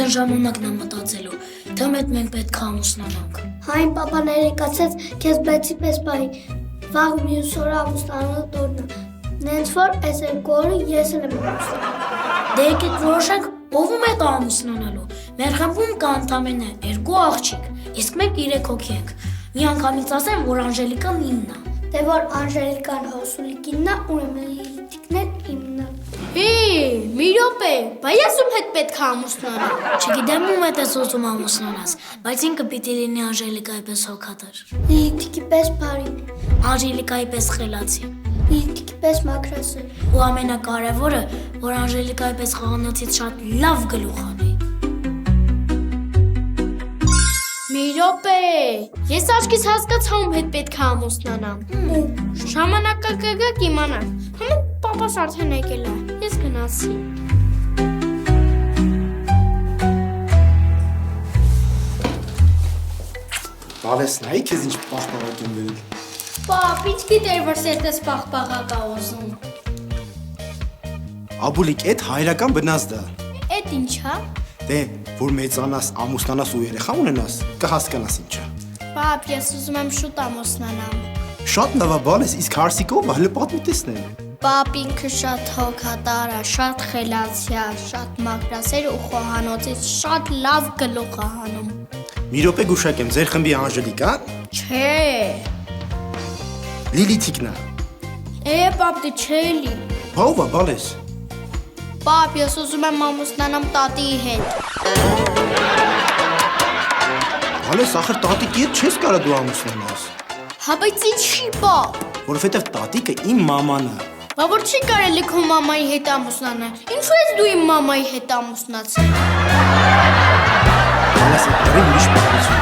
Ամեն ժամանակն է մտածելու, թե մենք պետք է ամուսնանանք։ Հայն պապան երեկացեց քեզ բեցի պես բայ, վաղ մյուս օրը ամուսնանալու տորն է։ Նենց որ այս երկու օրը ես էլ եմ ամուսնանալու։ Դե եկեք որոշենք, ով ու մեկ ամուսնանալու։ Մեր խմբում կա ընդամենը 2 աղջիկ, իսկ մենք 3 հոգի ենք։ Մի անգամից ասեմ, որ Անժելիկան իմն է։ Դե որ Անժելիկան Հոսուլիկինն է, ուրեմն Լիլիթիկն էլ իմն է։ Մի րոպե, բա ես ում հետ պետք է ամուսնանամ։ Չգիտեմ ում հետ ես ուզում ամուսնանաս, բայց ինքը պիտի լինի Անժելիկայի պես հոգատար։ Լիլիթիկի պես բարի, Անժելիկայի պես խելացի։ Լիլիթիկի պես մաքրասեր։ Ու ամենակարևորը, որ Անժելիկայի պես խոհանոցից շատ լավ գլուխ անի։ Մի րոպե, ես աչքից հասկացա ում հետ պետք է ամուսնանամ։ Ժամանակը կգա կիմանանք։ Հəmən պապաս արդեն եկել է, ես գնացի։ Բալես նայի քեզ ինչ պաղպաղակում բերել։ Պապ, ինչ գիտեր, որ սերտես պաղպաղակ ա ուզում։ Աբուլիկ, էդ հայրական բնազդ է։ Էդ ինչ է։ Դե, որ մեծանաս, ամուսնանաս ու երեխա ունենաս, կհասկանաս ինչա։ Պապ, ես ուզում եմ շուտ ամուսնանամ։ Շատ լավ է բալես, իսկ հարսիկով հələ պատմի տեսնել։ Պապ ինքը շատ հոգատար է, շատ խելացի է, շատ մաքրասեր ու խոհանոցից շատ լավ գլուխ է հանում։ Մի րոպե գուշակեմ, ձեր խմբի Անժելիկան Չէ։ Լիլիթիկն է։ Պապ, դե չէ լի։ Բա ով է բալես։ Պապ, ես ուզում եմ ամուսնանամ տատիի հետ։ Բալես, ախր տատիկի հետ չես կարա դու ամուսնանաս։ Հա, բայց ինչի, պապ։ Որովհետև տատիկը իմ մաման է։ Բա որ չի կարելի քո մամայի հետ ամուսնանալ։ Ինչու ես դու իմ մամայի հետ ամուսնացել։ Բալես, այդ դրի ուրիշ պատմություն։